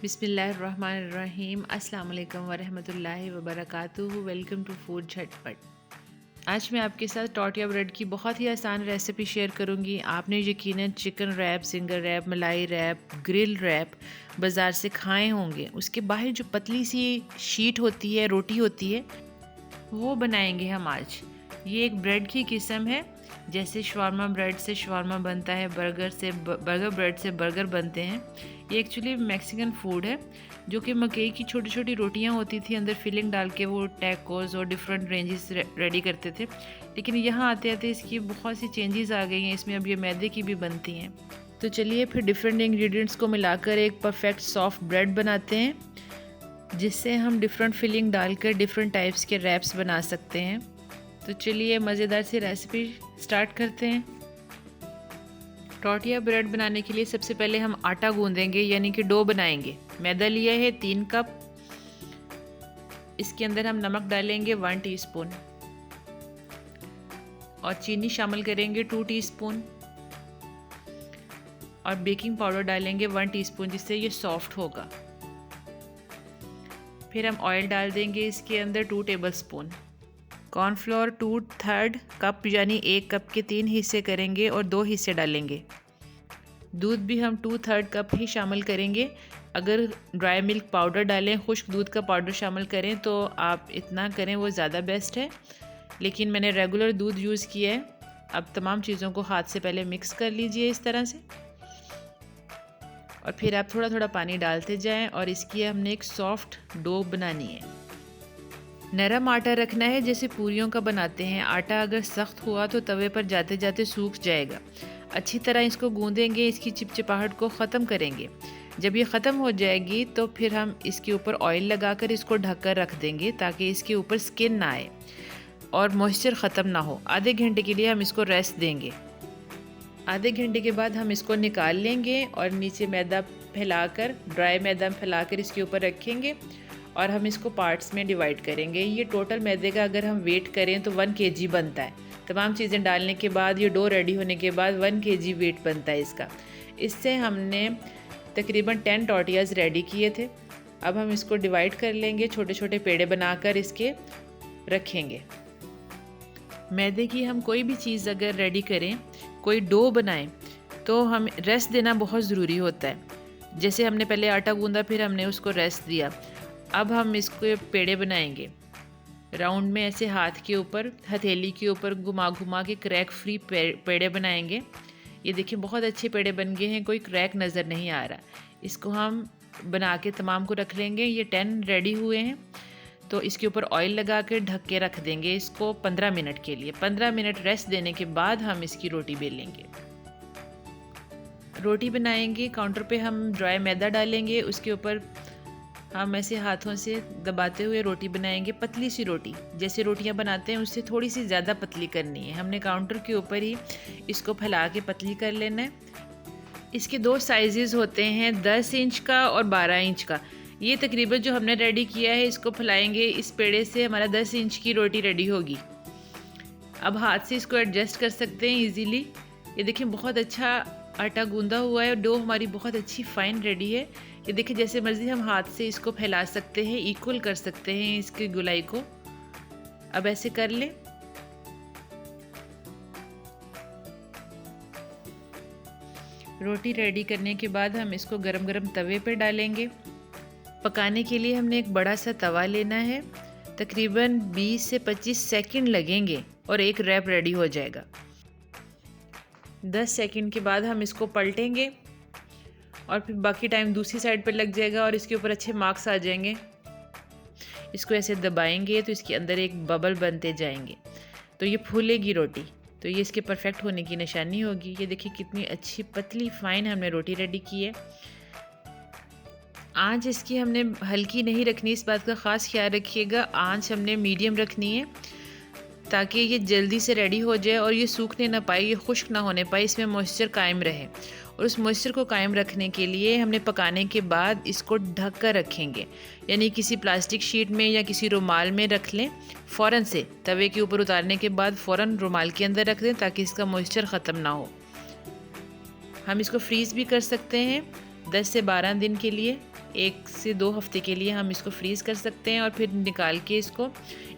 बिस्मिल्लाहिर्रहमानिर्रहीम। अस्सलाम वालेकुम वरहमतुल्लाहि वबरकातुहू। वेलकम टू फूड झटपट। आज मैं आपके साथ टॉर्टिया ब्रेड की बहुत ही आसान रेसिपी शेयर करूंगी। आपने यकीनन चिकन रैप, सिंगल रैप, मलाई रैप, ग्रिल रैप बाज़ार से खाए होंगे। उसके बाहर जो पतली सी शीट होती है, रोटी होती है, वो बनाएंगे हम आज। ये एक ब्रेड की किस्म है। जैसे शवारमा ब्रेड से शवारमा बनता है, बर्गर ब्रेड से बर्गर बनते हैं। ये एक्चुअली मैक्सिकन फूड है, जो कि मकई की छोटी छोटी रोटियां होती थी, अंदर फिलिंग डाल के वो टैकोस और डिफरेंट रेंजेस रेडी करते थे। लेकिन यहाँ आते आते इसकी बहुत सी चेंजेस आ गई हैं। इसमें अब ये मैदे की भी बनती हैं। तो चलिए फिर डिफरेंट इंग्रेडिएंट्स को मिलाकर एक परफेक्ट सॉफ्ट ब्रेड बनाते हैं, जिससे हम डिफरेंट फिलिंग डालकर डिफरेंट टाइप्स के रैप्स बना सकते हैं। तो चलिए मज़ेदार सी रेसिपी स्टार्ट करते हैं। टॉर्टिया ब्रेड बनाने के लिए सबसे पहले हम आटा गूंदेंगे, यानी कि डो बनाएंगे। मैदा लिया है 3 कप। इसके अंदर हम नमक डालेंगे 1 टीस्पून और चीनी शामिल करेंगे 2 टीस्पून और बेकिंग पाउडर डालेंगे 1 टीस्पून, जिससे ये सॉफ्ट होगा। फिर हम ऑयल डाल देंगे इसके अंदर 2 टेबलस्पून। कॉर्नफ्लोर 2/3 कप, यानी 1 कप के 3 हिस्से करेंगे और 2 हिस्से डालेंगे। दूध भी हम 2/3 कप ही शामिल करेंगे। अगर ड्राई मिल्क पाउडर डालें, खुश्क दूध का पाउडर शामिल करें तो आप इतना करें, वो ज़्यादा बेस्ट है। लेकिन मैंने रेगुलर दूध यूज़ किया है। अब तमाम चीज़ों को हाथ से पहले मिक्स कर लीजिए इस तरह से, और फिर आप थोड़ा थोड़ा पानी डालते जाएं और इसकी हमने एक सॉफ्ट डो बनानी है। नरम आटा रखना है, जैसे पूरियों का बनाते हैं। आटा अगर सख्त हुआ तो तवे पर जाते जाते सूख जाएगा। अच्छी तरह इसको गूंदेंगे, इसकी चिपचिपाहट को ख़त्म करेंगे। जब ये ख़त्म हो जाएगी तो फिर हम इसके ऊपर ऑयल लगाकर इसको ढककर रख देंगे, ताकि इसके ऊपर स्किन ना आए और मॉइस्चर ख़त्म ना हो। आधे घंटे के लिए हम इसको रेस्ट देंगे। आधे घंटे के बाद हम इसको निकाल लेंगे और नीचे मैदा फैलाकर, ड्राई मैदा फैलाकर इसके ऊपर रखेंगे और हम इसको पार्ट्स में डिवाइड करेंगे। ये टोटल मैदे का अगर हम वेट करें तो 1 kg बनता है। तमाम चीज़ें डालने के बाद, ये डो रेडी होने के बाद 1 kg वेट बनता है इसका। इससे हमने तकरीबन 10 टॉर्टियाज़ रेडी किए थे। अब हम इसको डिवाइड कर लेंगे, छोटे छोटे पेड़े बनाकर इसके रखेंगे। मैदे की हम कोई भी चीज़ अगर रेडी करें, कोई डो बनाएं, तो हम रेस्ट देना बहुत ज़रूरी होता है। जैसे हमने पहले आटा गूंदा, फिर हमने उसको रेस्ट दिया। अब हम इसको पेड़े बनाएंगे। राउंड में ऐसे हाथ के ऊपर, हथेली के ऊपर घुमा घुमा के क्रैक फ्री पेड़े बनाएंगे। ये देखिए बहुत अच्छे पेड़े बन गए हैं, कोई क्रैक नज़र नहीं आ रहा। इसको हम बना के तमाम को रख लेंगे। ये 10 रेडी हुए हैं, तो इसके ऊपर ऑयल लगा के ढक के रख देंगे इसको 15 मिनट के लिए। 15 मिनट रेस्ट देने के बाद हम इसकी रोटी बेलेंगे। रोटी बनाएंगे, काउंटर पे हम ड्राई मैदा डालेंगे, उसके ऊपर हम ऐसे हाथों से दबाते हुए रोटी बनाएंगे। पतली सी रोटी, जैसे रोटियां बनाते हैं उससे थोड़ी सी ज़्यादा पतली करनी है। हमने काउंटर के ऊपर ही इसको फैला के पतली कर लेना है। इसके 2 साइजेस होते हैं, 10 इंच का और 12 इंच का। ये तकरीबन जो हमने रेडी किया है, इसको फैलाएंगे। इस पेड़े से हमारा 10 इंच की रोटी रेडी होगी। अब हाथ से इसको एडजस्ट कर सकते हैं ईजीली। ये देखिए बहुत अच्छा आटा गूंदा हुआ है, डो हमारी बहुत अच्छी फाइन रेडी है। ये देखिए जैसे मर्जी हम हाथ से इसको फैला सकते हैं, इक्वल कर सकते हैं इसकी गोलाई को। अब ऐसे कर ले। रोटी रेडी करने के बाद हम इसको गरम गरम तवे पे डालेंगे। पकाने के लिए हमने एक बड़ा सा तवा लेना है। तकरीबन 20 से 25 सेकंड लगेंगे और एक रैप रेडी हो जाएगा। 10 सेकंड के बाद हम इसको पलटेंगे और फिर बाकी टाइम दूसरी साइड पर लग जाएगा और इसके ऊपर अच्छे मार्क्स आ जाएंगे। इसको ऐसे दबाएंगे तो इसके अंदर एक बबल बनते जाएंगे, तो ये फूलेगी रोटी। तो ये इसके परफेक्ट होने की निशानी होगी। ये देखिए कितनी अच्छी पतली फाइन हमने रोटी रेडी की है। आंच इसकी हमने हल्की नहीं रखनी, इस बात का ख़ास ख्याल रखिएगा। आंच हमने मीडियम रखनी है, ताकि ये जल्दी से रेडी हो जाए और ये सूखने ना पाए, ये खुश्क ना होने पाए, इसमें मॉइस्चर कायम रहे। और उस मॉइस्चर को कायम रखने के लिए हमने पकाने के बाद इसको ढक कर रखेंगे, यानी किसी प्लास्टिक शीट में या किसी रुमाल में रख लें। फ़ौरन से तवे के ऊपर उतारने के बाद फ़ौरन रुमाल के अंदर रख दें, ताकि इसका मॉइस्चर ख़त्म ना हो। हम इसको फ्रीज़ भी कर सकते हैं 10 से 12 दिन के लिए। 1 से 2 हफ्ते के लिए हम इसको फ्रीज़ कर सकते हैं और फिर निकाल के इसको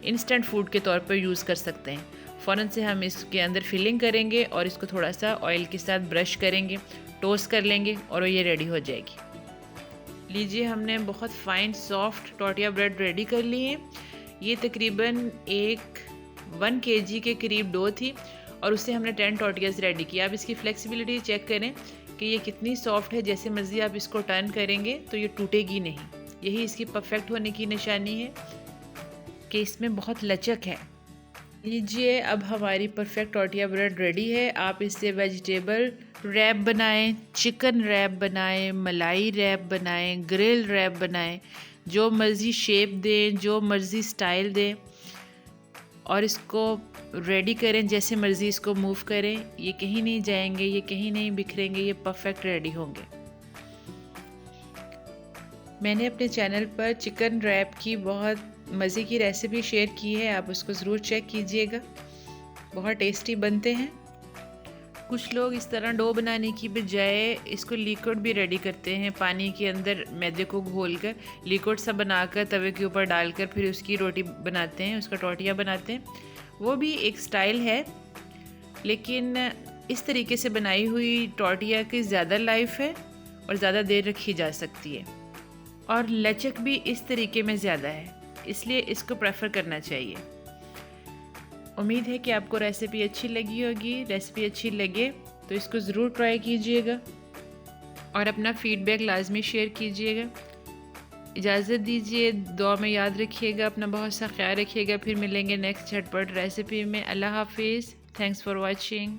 इंस्टेंट फूड के तौर पर यूज़ कर सकते हैं। फ़ौरन से हम इसके अंदर फिलिंग करेंगे और इसको थोड़ा सा ऑयल के साथ ब्रश करेंगे, टोस्ट कर लेंगे और ये रेडी हो जाएगी। लीजिए, हमने बहुत fine soft tortilla bread ready कर ली है। ये तकरीबन 1 kg के करीब डो थी और उससे हमने 10 टॉर्टियाज़ रेडी किया। आप इसकी फ्लेक्सिबिलिटी चेक करें कि ये कितनी सॉफ्ट है। जैसे मर्ज़ी आप इसको टर्न करेंगे तो ये टूटेगी नहीं। यही इसकी परफेक्ट होने की निशानी है कि इसमें बहुत लचक है। लीजिए, अब हमारी परफेक्ट टॉर्टिया ब्रेड रेडी है। आप इससे वेजिटेबल रैप बनाएं, चिकन रैप बनाएं, मलाई रैप बनाएं, ग्रिल रैप बनाएं, जो मर्ज़ी शेप दें, जो मर्ज़ी स्टाइल दें और इसको रेडी करें। जैसे मर्ज़ी इसको मूव करें, ये कहीं नहीं जाएंगे, ये कहीं नहीं बिखरेंगे, ये परफेक्ट रेडी होंगे। मैंने अपने चैनल पर चिकन रैप की बहुत मज़े की रेसिपी शेयर की है, आप उसको ज़रूर चेक कीजिएगा। बहुत टेस्टी बनते हैं। कुछ लोग इस तरह डो बनाने की बजाय इसको लिक्विड भी रेडी करते हैं। पानी के अंदर मैदे को घोलकर लिक्विड सा बनाकर तवे के ऊपर डालकर फिर उसकी रोटी बनाते हैं, उसका टॉर्टिया बनाते हैं। वो भी एक स्टाइल है, लेकिन इस तरीके से बनाई हुई टॉर्टिया की ज़्यादा लाइफ है और ज़्यादा देर रखी जा सकती है और लचक भी इस तरीके में ज़्यादा है, इसलिए इसको प्रेफर करना चाहिए। उम्मीद है कि आपको रेसिपी अच्छी लगी होगी। रेसिपी अच्छी लगे तो इसको ज़रूर ट्राई कीजिएगा और अपना फीडबैक लाजमी शेयर कीजिएगा। इजाज़त दीजिए, दुआ में याद रखिएगा, अपना बहुत सा ख्याल रखिएगा। फिर मिलेंगे नेक्स्ट झटपट रेसिपी में। अल्लाह हाफिज़। Thanks for watching.